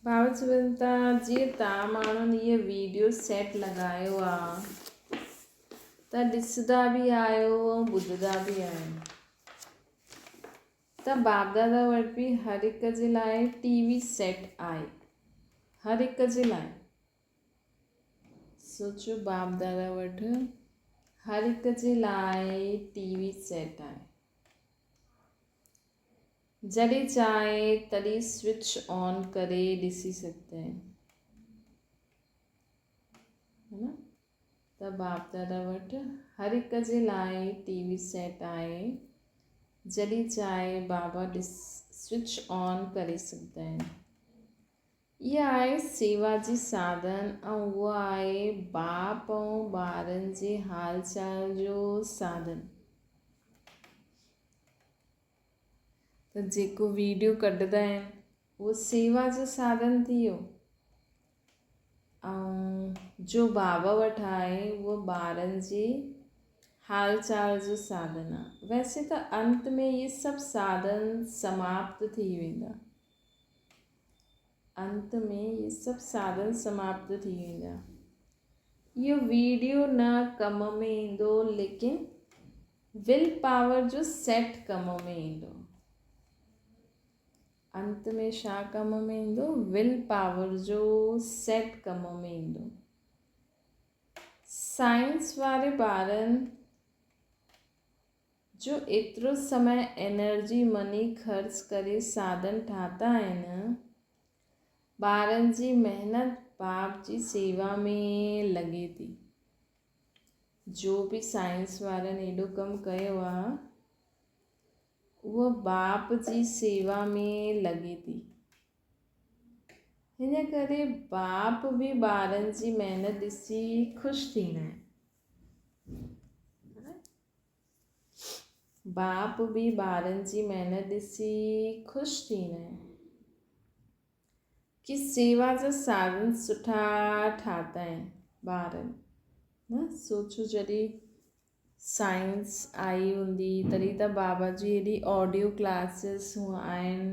बाबा चवनि था जीअं तव्हां माण्हुनि इहो वीडियो सेट लॻायो आहे त ॾिसंदा बि आहियो ऐं ॿुधंदा बि आहियो त बाप दादा वटि बि हर हिक जे लाइ टीवी सेट आहे। हर हिक जे लाइ सोचो, बाप दादा वटि हर हिक जे लाइ टीवी सेट आहे। जॾहिं चाहे तॾहिं स्विच ऑन करे ॾिसी सघंदा आहिनि, है न। त बाप दादा वटि हर हिक जे लाइ टीवी सेट आहे। जॾहिं चाहे बाबा स्विच ऑन करे सघंदा आहिनि। इहा आहे सेवा जी साधन ऐं उहा आहे बाप ऐं ॿारनि जे हाल चाल जो साधन। त जेको वीडियो कढंदा आहिनि उहो सेवा जो साधन थी वियो, ऐं जो बाबा वटि आहे उहो ॿारनि जे हाल चाल जो साधन आहे। वैसे त अंत में इहे सभु साधन समाप्त थी वेंदा। अंत में इहे सभु साधन समाप्त थी वेंदा। इहो वीडियो न कम में ईंदो, लेकिन विल पावर जो सेट कम में ईंदो। अंत में छा कम में ईंदो? विल पावर जो सेट कम में ईंदो। साइंस वारे ॿारनि जो एतिरो समय एनर्जी मनी ख़र्च करे साधन ठाता आहिनि, ॿारनि जी महिनत बाप जी सेवा में लॻे थी। जो बि साइंस वारनि एॾो कमु कयो आहे उहो बाप जी सेवा में लॻे थी। हिन करे बाप बि ॿारनि जी महिनत ॾिसी ख़ुशि थींदा आहिनि। बाप बि ॿारनि जी महिनत ॾिसी ख़ुशि थींदा आहिनि कि सेवा जा साधन सुठा ठाता आहिनि ॿारनि, न। सोचो, जॾहिं साइंस आई हूंदी तॾहिं त बाबा जी हेॾी ऑडियो क्लासिस आहिनि,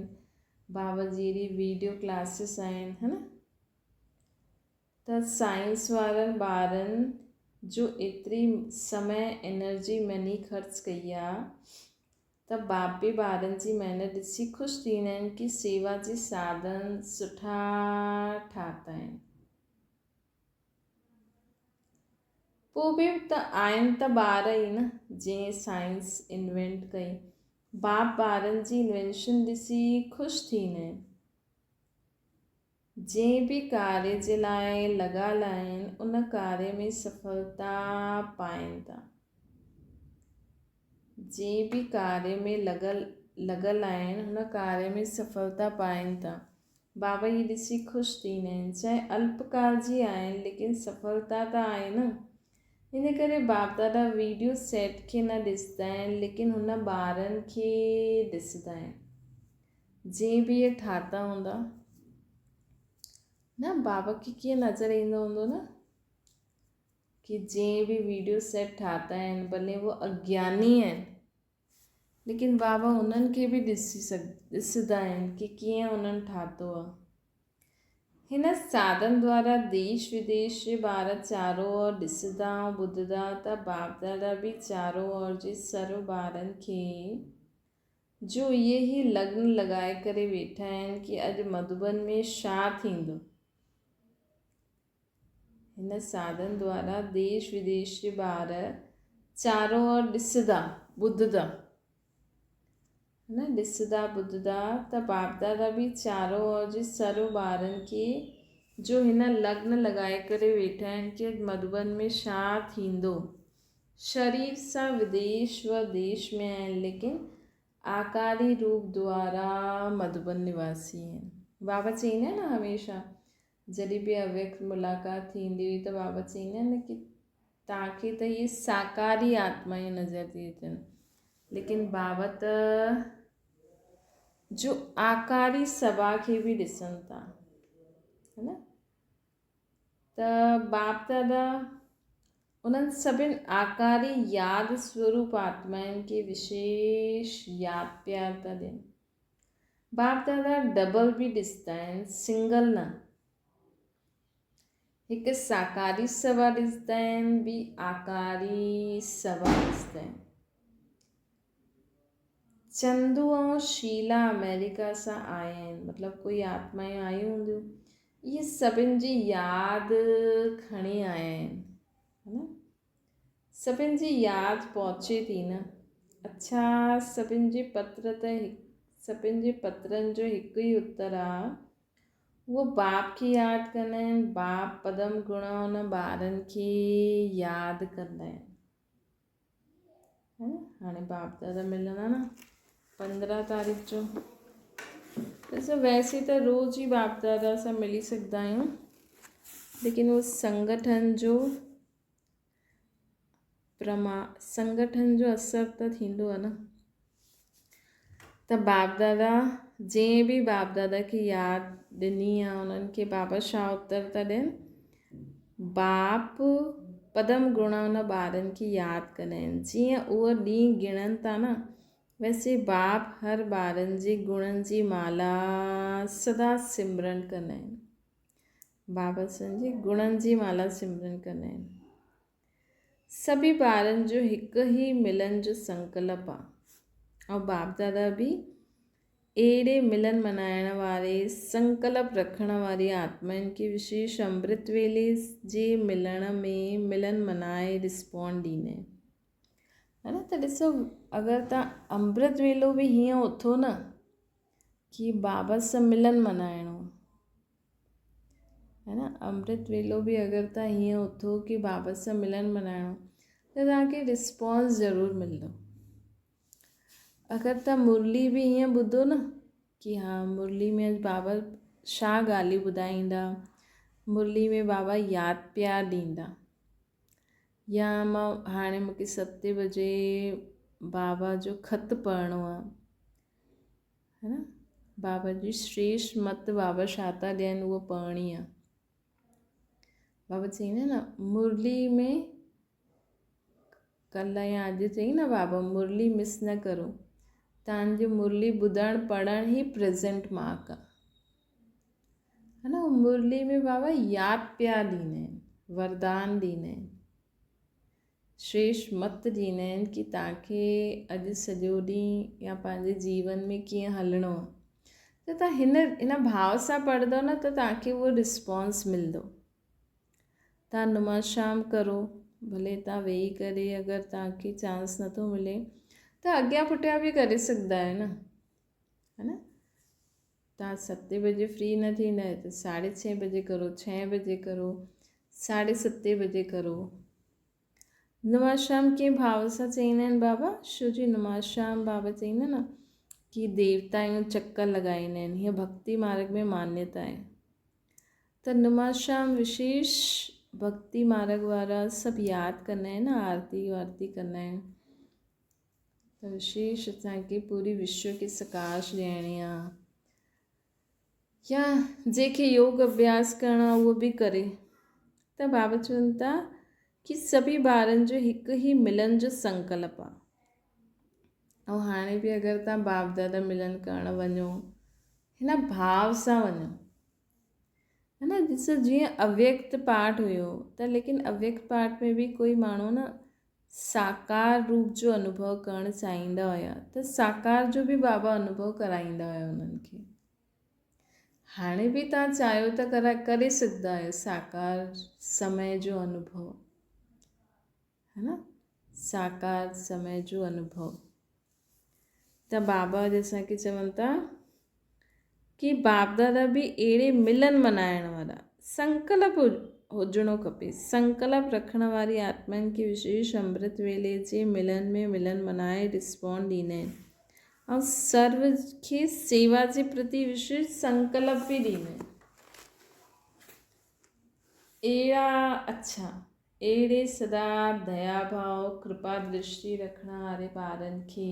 बाबा जी हेॾी वीडियो क्लासिस आहिनि, है न। त साइंस वारनि ॿारनि जो एतिरी समय एनर्जी मनी ख़र्च कई आहे त बाप बि ॿारनि जी महिनत ॾिसी ख़ुशि थींदा आहिनि कि सेवा जी साधन सुठा ठाता आहिनि। पोइ बि त आहिनि त ॿार ई न, जंहिं साइंस इन्वेंट कई। बाप ॿारनि जी इन्वेंशन ॾिसी ख़ुशि थींदा आहिनि। जंहिं बि कार्य जे लाइ लॻल आहिनि उन कार्य में सफलता पाइनि था। जंहिं बि कार्य में लॻल आहिनि हुन कार्य में सफलता पाइनि था। बाबा इहे ॾिसी ख़ुशि थींदा आहिनि, चाहे अल्पकाल जी आहिनि लेकिन सफलता त आहे न। हिन करे बाप दादा वीडियो सेट खे न ॾिसंदा आहिनि, लेकिन हुन ॿारनि खे ॾिसंदा आहिनि जंहिं बि इहे ठाता हूंदा, न। बाबा खे कीअं नज़र ईंदो हूंदो, न, कि जंहिं बि वीडियो सेट ठाता आहिनि भले वो अज्ञानी आहिनि, लेकिन बाबा उन्हनि खे बि ॾिसंदा आहिनि कि कीअं उन्हनि ठातो आहे। हिन साधन द्वारा देश विदेश जे ॿार चारों ओर ॾिसंदा ऐं ॿुधंदा त बाप दादा बि चारों ओर जे सर्व ॿारनि खे जो इहे ई लग्न लॻाए करे वेठा आहिनि कि अॼु मधुबन में छा थींदो। हिन साधन द्वारा देश विदेश जे ॿार चारों ओर ॾिसंदा ॿुधंदा, न। ॾिसंदा ॿुधंदा त बाप दादा बि चारों ओर जे सर्व ॿारनि खे जो हिन लग्न लॻाए करे वेठा आहिनि कि मधुबन में छा थींदो। शरीर सां विदेश व देश में आहिनि, लेकिन आकारी रूप द्वारा मधुबन निवासी आहिनि। बाबा चईंदा आहिनि न हमेशह, जॾहिं बि अव्यक्त मुलाक़ात थींदी हुई त बाबा चईंदा आहिनि न कि तव्हांखे त इहे साकारी आत्मायूं नज़र थी अचनि, लेकिन बाबा त जो आकारी सभा खे बि ॾिसनि था, है न। त बाप दादा उन्हनि सभिनि आकारी यादि स्वरूप आत्माउनि खे विशेष यादि प्यार था ॾियनि। बाप दादा डबल बि ॾिसंदा आहिनि, सिंगल न। हिकु साकारी सभा ॾिसंदा आहिनि, ॿी आकारी सभा ॾिसंदा आहिनि। चंदू ऐं शीला अमेरिका सां आया आहिनि, मतिलबु कोई आत्माएं आयूं हूंदियूं, इहे सभिनि जी यादि खणी आया आहिनि, है न। सभिनि जी यादि पहुचे थी न। अच्छा, सभिनि जे पत्रनि जो हिकु ई उत्तर आहे, उहो बाप खे यादि कंदा आहिनि। बाप पदम गुण उन ॿारनि खे यादि कंदा आहिनि, है न। हाणे बाप दादा मिलंदा न 15 तारीख़ जो। ॾिसो, वैसे त रोज़ ई बाप दादा सां मिली सघंदा आहियूं, लेकिन उहो संगठन जो असर त थींदो आहे न। त बाप दादा जंहिं बि बाप दादा खे यादि ॾिनी आहे, उन्हनि खे बाबा छा उत्तर था ॾियनि? बाप पदम गुण उन ॿारनि खे यादि कंदा आहिनि। जीअं उहो ॾींहुं गिणनि था न, वैसे बाप हर ॿारनि जे गुणनि जी माला सदा सिमरन कंदा आहिनि। बाबा असांजे गुणनि जी माला सिमरन कंदा आहिनि। सभी ॿारनि जो हिकु ई मिलन जो संकल्प आहे, ऐं बाप दादा बि अहिड़े मिलन मल्हाइण वारे संकल्प रखण वारी आत्माउनि खे विशेष अमृत वेले जे मिलन मल्हाए रिस्पॉन्ड ॾींदा आहिनि, है न। त ॾिसो, अगरि तव्हां अमृत वेलो बि हीअं उथो न कि बाबा सां मिलन मल्हाइणो, है न। अमृत वेलो बि अगरि तव्हां हीअं उथो कि बाबा सां मिलन मल्हाइणो, त तव्हांखे रिस्पॉन्स ज़रूरु मिलंदो। अगरि तव्हां मुरली बि हीअं ॿुधो न कि हा, मुरली में अॼु बाबा छा ॻाल्हियूं ॿुधाईंदा, मुरली में बाबा यादि पिया ॾींदा, या हाणे मूंखे 7 बजे बाबा जो ख़तु पढ़णो आहे, है न। बाबा जी श्रेष्ठ मत बाबा छा था ॾियनि, उहो पढ़णी आहे। बाबा चईंदा न, मुरली में कल्ह या अॼु चई न बाबा, मुरली मिस न करो। तव्हांजी मुरली ॿुधणु पढ़णु ई प्रेज़ेंट मार्क आहे, है न। मुरली में बाबा यादि पिया ॾींदा आहिनि, वरदान ॾींदा आहिनि, श्रेष्ठ मत ॾींदा आहिनि कि तव्हांखे अॼु सॼो ॾींहुं या पंहिंजे जीवन में कीअं हलणो आहे। त तव्हां हिन भाव सां पढ़ंदव न, त तव्हांखे उहो रिस्पॉन्स मिलंदो। तव्हां नुमा शाम करो, भले तव्हां वेही करे, अगरि तव्हांखे चांस नथो मिले त अॻियां पुठियां बि करे सघंदा आहियो न, है न। तव्हां 7 बजे फ्री न थींदा आहियो त 6:30 बजे करो, 6 बजे करो, 7:30 बजे करो। नुमा शाम कंहिं भाव सां चईंदा आहिनि बाबा? छो जी नुमा शाम बाबा चईंदा न कि देवताऊं चक्कर लॻाईंदा आहिनि, हीअं भक्ति मार्ग में मान्यता आहे। त नुमा शाम विशेष भक्ति मार्ग वारा सभु यादि कंदा आहिनि, आरती वारती कंदा आहिनि। त विशेष असांखे पूरी विश्व खे सकाश ॾियणी आहे, या जंहिंखे योग अभ्यास करणो आहे उहो बि करे। त बाबा चवनि था कि सभी ॿारनि जो हिकु ई मिलन जो संकल्प आहे। ऐं हाणे बि अगरि तव्हां बाप दादा मिलन करणु वञो, हिन भाव सां वञो, है न। ॾिसो, जीअं अव्यक्त पाठ हुयो, त लेकिन अव्यक्त पाठ में बि कोई माण्हू न साकार रूप जो अनुभव करणु चाहींदा हुया, त साकार जो बि बाबा अनुभव कराईंदा हुया उन्हनि खे। हाणे बि तव्हां चाहियो त करे सघंदा आहियो साकार समय जो अनुभव, है न। साकार समय जो अनुभव। त बाबा जैसांखे चवनि था कि बाप दादा बि अहिड़े मिलन मल्हाइण वारा संकल्प हुजणो खपे। संकल्प रखण वारी आत्माउनि खे विशेष अमृत वेले जे मिलन मल्हाए रिस्पॉन्ड ॾींदा आहिनि, ऐं सर्व खे सेवा जे प्रति विशेष संकल्प बि ॾींदा आहिनि। अहिड़े सदा दया भाव कृपा दृष्टि रखण वारे ॿारनि खे,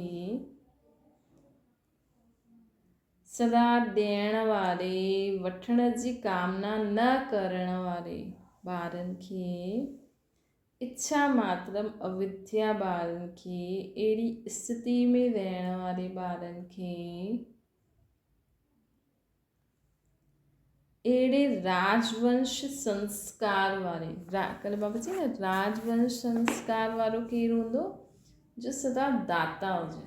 सदा ॾियण वारे वठण जी कामना न करण वारे ॿारनि खे, इच्छा मात्रम अविद्या ॿारनि खे, अहिड़ी स्थिति में रहण वारे ॿारनि खे अहिड़े राजवंश संस्कार वारे कल्ह बाबा चई न राजवंश संस्कार वारो केरु हूंदो जो सदा दाता हुजे,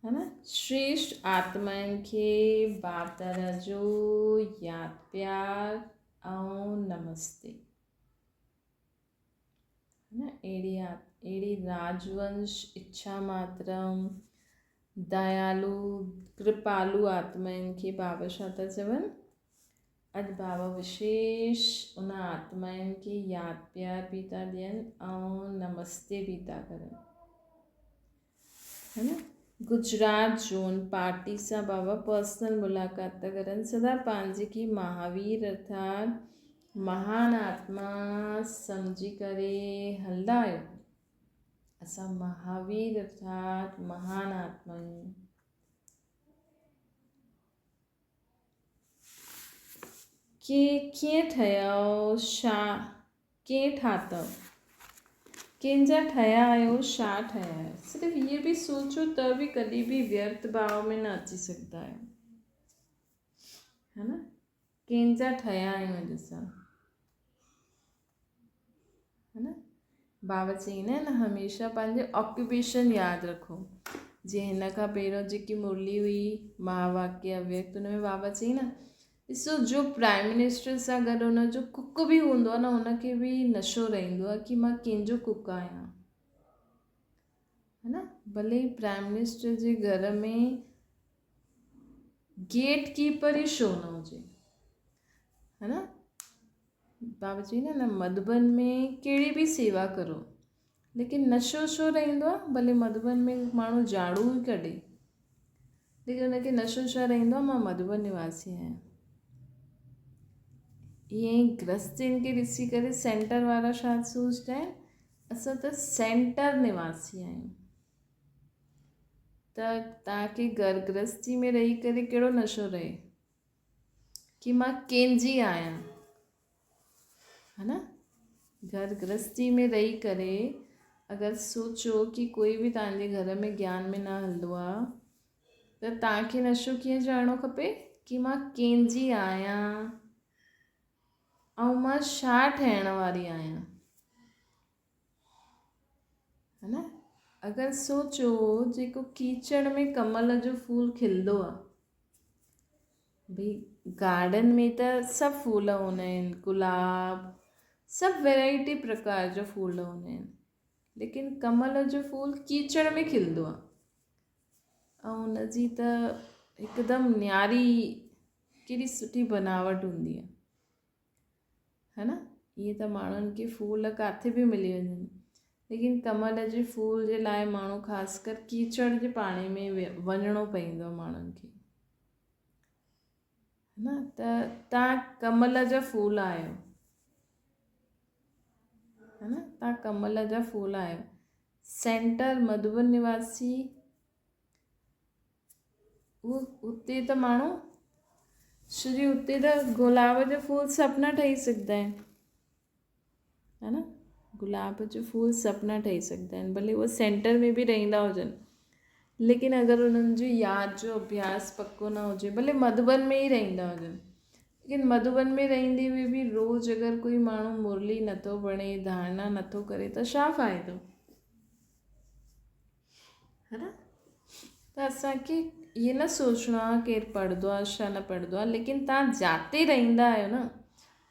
है न। श्रेष्ठ आत्माउनि खे बाप दादा जो यादि प्यार ऐं नमस्ते, है न। अहिड़ी राजवंश इच्छा मात्रम दयालु कृपालु आत्माउनि खे बाबा छा था चवनि, अॼु बाबा विशेष उन आत्माउनि खे यादि प्यार बि था ॾियनि ऐं नमस्ते बि था करनि, है न। गुजरात जोन पार्टी सां बाबा पर्सनल मुलाक़ात था करनि, सदा पंहिंजे खे महावीर अर्थात महान आत्मा सम्झी करे हलंदा आहियो। असां महावीर अर्थात महान आत्मा आहियूं। के कीअं ठहियो, छा कीअं ठातव, कंहिंजा ठहिया आहियो, छा ठहिया आहियो। सिर्फ़ु इहे बि सोचो त बि कॾहिं बि व्यर्थ भाव में न अची सघंदा आहियो, है न। कंहिंजा ठहिया आहियूं अॼु असां, है न। बाबा चईंदा आहिनि हमेशह पंहिंजे ऑक्यूपेशन यादि रखो। जीअं हिन खां पहिरियों जेकी मुरली हुई महावाक्य अव्यक्त, हुन में बाबा चई न ॾिसो जो प्राइम मिनिस्टर सां गॾु हुनजो कुक बि हूंदो आहे न, हुनखे बि नशो रहंदो आहे कि मां कंहिंजो कुक आहियां, है न। भले प्राइम मिनिस्टर जे घर में गेट कीपर ई छो न हुजे, है न। बाबा चई न मधुबन में कहिड़ी बि सेवा करो, लेकिन नशो छो रहंदो आहे। भले मधुबन में माण्हू झाड़ू ई कढे, लेकिन हुनखे नशो छा रहंदो आहे, मां मधुबन निवासी आहियां। ईअं ई गृहस्थियुनि खे ॾिसी करे सेंटर वारा छा सोचंदा आहिनि, असां त सेंटर निवासी आहियूं। त तव्हांखे घर गृहस्थी में रही करे कहिड़ो नशो रहे कि मां कंहिंजी आहियां, है न। घर गृहस्थी में रही करे अगरि सोचो कि कोई बि तव्हांजे घर में ज्ञान में न हलंदो आहे त तव्हांखे नशो कीअं चढ़णो खपे कि मां कंहिंजी आहियां ऐं मां छा ठहिण वारी आहियां, है न। अगरि सोचो जेको कीचड़ में कमल जो फूल खिलंदो आहे, भई गार्डन में त सभु फूल हूंदा आहिनि, गुलाब सभु वैरायटी प्रकार जा फूल हूंदा आहिनि, लेकिन कमल जो फूल कीचड़ में खिलंदो आहे ऐं हुनजी त हिकदमि न्यारी केॾी सुठी बनावट हूंदी आहे, है न। ईअं त माण्हुनि खे फूल किथे बि मिली वञनि, लेकिन कमल जे फूल जे लाइ माण्हू ख़ासि कर कीचड़ जे पाणी में वञिणो पवंदो आहे माण्हुनि खे, है न। त तव्हां कमल जा फूल आहियो, है न। तव्हां कमल जा फूल आहियो। सेंटर मधुबन निवासी, उते त माण्हू श्री उते त गुलाब जो फूल सपना ठही सघंदा आहिनि, है न। गुलाब जो फूल सपना ठही सघंदा आहिनि, भले उहे सेंटर में बि रहंदा हुजनि, लेकिन अगरि उन्हनि जो यादि जो अभ्यास पको न हुजे, भले मधुबन में ई रहंदा हुजनि, लेकिन मधुबन में रहंदे हुए बि रोज़ु अगरि कोई माण्हू मुरली नथो पढ़े, धारणा नथो करे त छा फ़ाइदो, है न। त असांखे इहे न सोचणो आहे केरु पढ़ंदो आहे छा न पढ़ंदो आहे, लेकिन तव्हां जिते रहंदा आहियो न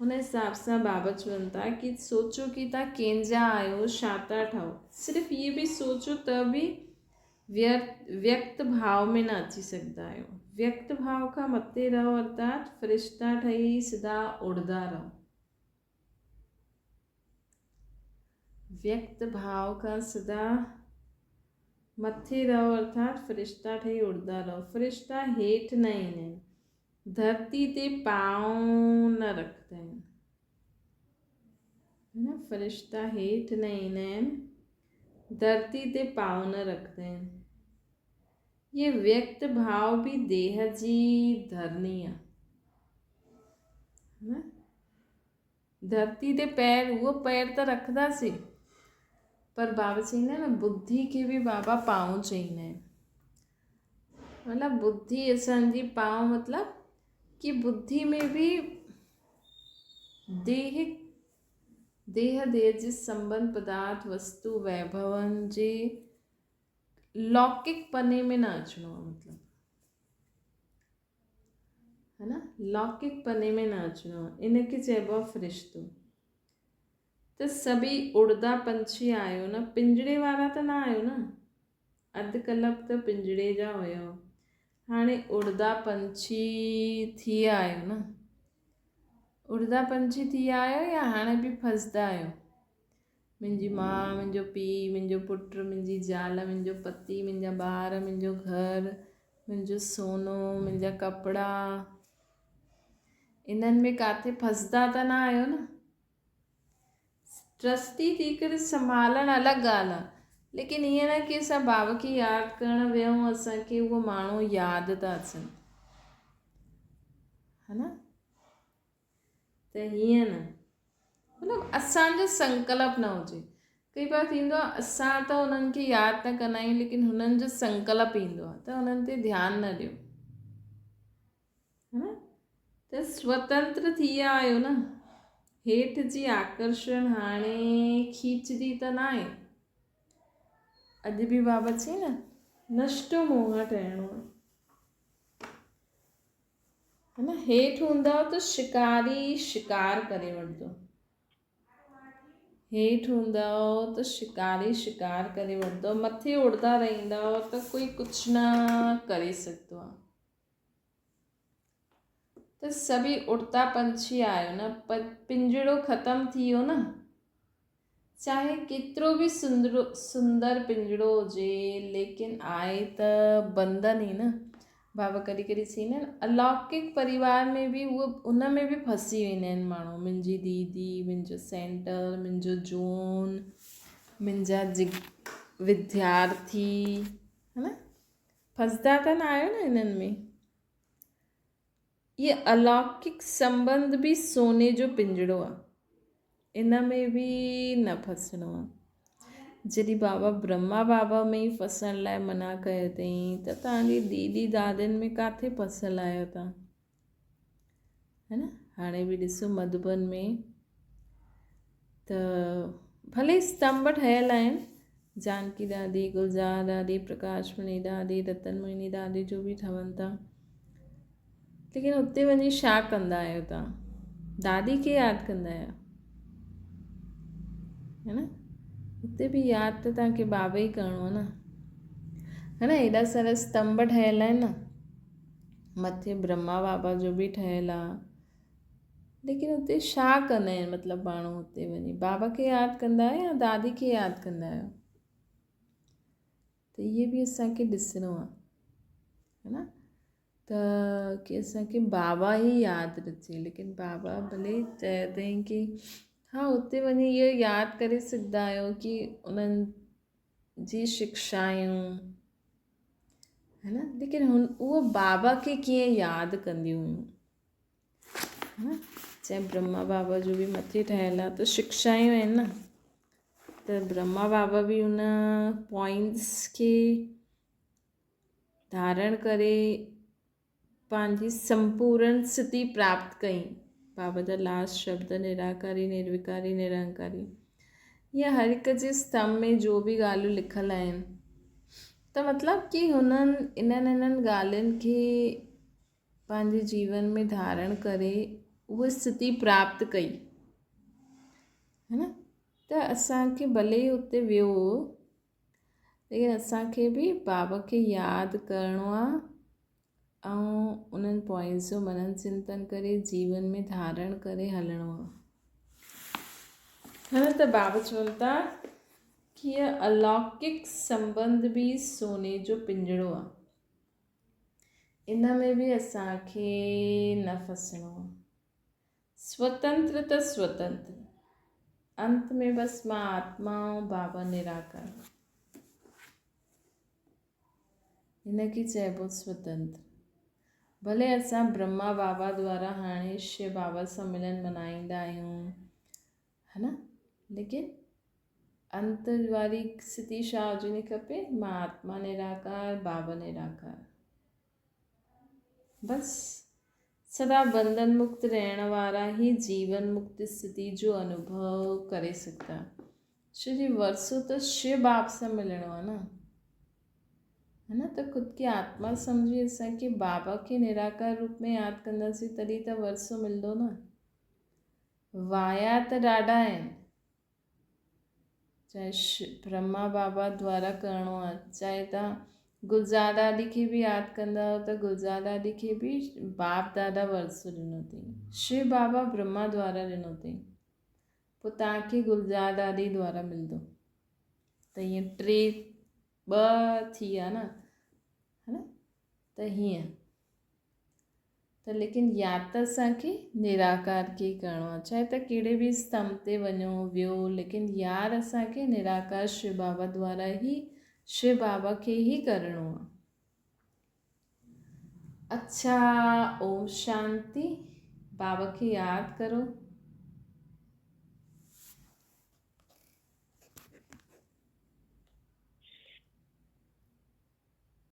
हुन हिसाब सां बाबा चवनि था कि सोचो कि तव्हां कंहिंजा आहियो, छा था ठहो। सिर्फ़ु इहे बि सोचो त बि व्यक्त भाव में न अची सघंदा आहियो। व्यक्त भाव खां मथे रहो अर्थात फ़रिश्ता ठही सिधा उड़ंदा रहो। व्यक्त भाव खां सिधा मथे रहो अर्थात फ़रिश्ता ठही उड़ंदा रहो। फ़रिश्ता हेठि न ईंदा आहिनि, धरती ते पांव न रखंदा आहिनि, है न। फ़रिश्ता हेठि न ईंदा आहिनि, धरती ते पांव न रखंदा आहिनि। ये व्यक्त भाव भी देह जी धरनी आहे, है न। धरती ते पैर उहो पैर त रखंदासीं, पर बाबा चईंदा आहिनि न बुद्धि खे बि बाबा पांव चईंदा आहिनि, मतिलबु बुद्धि असांजी पांव मतिलबु कि बुद्धि में भी देह जे संबंध पदार्थ वस्तु वैभवन जे लौकिक पने में न अचणो आहे, मतलब है ना, लौकिक पने में न अचणो आहे, इनखे चइबो आहे फ़रिश्तो। त सभी उड़दा पंछी आयो न, पिंजड़े वारा त न आयो न, अधु कलाक त पिंजड़े जा हुयो, हाणे उड़दा पंछी थी आयो न, उड़दा पंछी थी आयो या हाणे बि फसदा आहियो? मुंहिंजी माउ, मुंहिंजो पीउ, मुंहिंजो पुटु, मुंहिंजी ज़ाल, मुंहिंजो पति, मुंहिंजा ॿार, मुंहिंजो घरु, मुंहिंजो सोनो, मुंहिंजा कपिड़ा, इन्हनि में किथे फसदा त न आहियो न। ट्रस्टी थी करे संभालणु अलॻि ॻाल्हि आहे, लेकिन ईअं न की असां बाबा खे यादि करणु वियूं, असांखे उहो माण्हू यादि था अचनि, है न। त हीअं न, मतिलबु असांजो संकल्प न हुजे। कई बार थींदो आहे असां त उन्हनि खे यादि न कंदा आहियूं, लेकिन हुननि जो संकल्प ईंदो आहे त उन्हनि ते ध्यानु न ॾियो, है न। त स्वतंत्र थी विया आहियो न, हेठि जी आकर्षण हाणे खींचदी त न आहे। अॼु बि बाबा चई न, नष्टो मोह ठहिणो आहे, है न। हेठि हूंदव त शिकारी शिकार करे वठंदो, हेठि हूंदव त शिकारी शिकार करे वठंदो, मथे उड़ंदा रहंदव त कोई कुझु न करे सघंदो आहे। त सभी उड़ता पंछी आयो न, पिंजड़ो ख़तमु थी वियो न, चाहे केतिरो बि सुंदर पिंजड़ो हुजे, लेकिन आहे त बंधन ई न। बाबा कॾहिं कॾहिं चईंदा आहिनि अलौकिक परिवार में बि उहो उन में बि फसी वेंदा आहिनि माण्हू, मुंहिंजी दीदी, मुंहिंजो सेंटर, मुंहिंजो जोन, मुंहिंजा विद्यार्थी, है न, फसदा त न आहियो न इन्हनि में। ये अलौकिक संबंध भी सोने जो पिंजड़ो आहे, इन में भी न फसणो आहे। जॾहिं बाबा ब्रह्मा बाबा में ई फसण लाइ मना कयो अथई, त तव्हांजी दीदी दादियुनि में किथे फसियल आहियो तव्हां, है न। हाणे बि ॾिसो मधुबन में त भले स्तंभ ठहियल आहिनि, जानकी दादी, गुलजार दादी, प्रकाशमणी दादी, रतनमणी दादी जो बि ठहनि था, लेकिन उते वञी छा कंदा आहियो तव्हां? दादी खे यादि कंदा आहियो, है न। उते बि यादि त तव्हांखे बाबा ई करिणो आहे न, है न। एॾा सारा स्तंभ ठहियल आहिनि न, मथे ब्रह्मा बाबा जो बि ठहियल आहे, लेकिन उते छा कंदा आहिनि, मतिलबु माण्हू उते वञी बाबा खे यादि कंदा आहियो या दादी खे यादि कंदा आहियो? त इहे बि असांखे ॾिसणो आहे, है न। त की असांखे बाबा ई यादि अचे, लेकिन बाबा भले चए अथई की हा उते वञी इहो यादि करे सघंदा आहियो की उन्हनि जी शिक्षायूं, है न, लेकिन उहो बाबा खे कीअं यादि कंदियूं हुयूं, है न। चाहे ब्रह्मा बाबा जो बि मथे ठहियल आहे त शिक्षायूं आहिनि न, त ब्रह्मा बाबा बि उन पॉइंट्स खे धारण करे पंहिंजी संपूर्ण स्थिति प्राप्त कई। बाबा जा लास्ट शब्द निराकारी, निर्विकारी, निरंकारी, इहा हर हिक जे स्तंभ में जो बि ॻाल्हियूं लिखियलु आहिनि, त मतिलबु कि हुननि इन्हनि ॻाल्हियुनि खे पंहिंजे जीवन में धारण करे उहा स्थिति प्राप्त कई, है न। त असांखे भले ई उते वियो, लेकिन असांखे बि बाबा खे यादि करिणो आहे ऐं उन्हनि पॉइंट्स जो मनन चिंतन करे जीवन में धारण करे हलणो आहे, है न। त बाबा चवनि था कि अलौकिक संबंध भी सोने जो पिंजड़ो आहे, इन में भी असांखे न फसणो आहे। स्वतंत्र त स्वतंत्र, अंत में बसि मां आत्मा ऐं बाबा निराकार, हिनखे चइबो स्वतंत्र। भले असां ब्रह्मा बाबा द्वारा हाणे शिव बाबा सम्मेलन मल्हाईंदा आहियूं, है न, लेकिन अंत वारी स्थिति छा हुजणी खपे? मां आत्मा निराकार, बाबा निराकार, बसि। सदा बंधन मुक्त रहण वारा ही जीवन मुक्त स्थिति जो अनुभव करे सघंदा। छो जी वर्षों तो शिव बाप सां मिलणो आहे न, है न। त ख़ुदि खे आत्मा सम्झी असांखे बाबा खे निराकार रूप में यादि कंदासीं तॾहिं त वर्षो मिलंदो न। वाया त ॾाढा आहिनि, चाहे ब्रह्मा बाबा द्वारा करिणो आहे, चाहे तव्हां गुलजार ॾाॾी खे बि यादि कंदा त गुलजार ॾाॾी खे बि बाप दादा वर्षो ॾिनो अथई, शिव बाबा ब्रह्मा द्वारा ॾिनो अथई, पोइ तव्हांखे गुलजार ॾाॾी द्वारा मिलंदो। त ईअं टे ॿ थी विया न, है न। त हीअं त लेकिन यादि त असांखे निराकार खे करिणो आहे, चाहे त कहिड़े बि स्तंभ ते वञो वियो, लेकिन यादि असांखे निराकार शिव बाबा द्वारा ही शिव बाबा खे ही करिणो आहे। अच्छा, ओम शांति। बाबा खे यादि करो।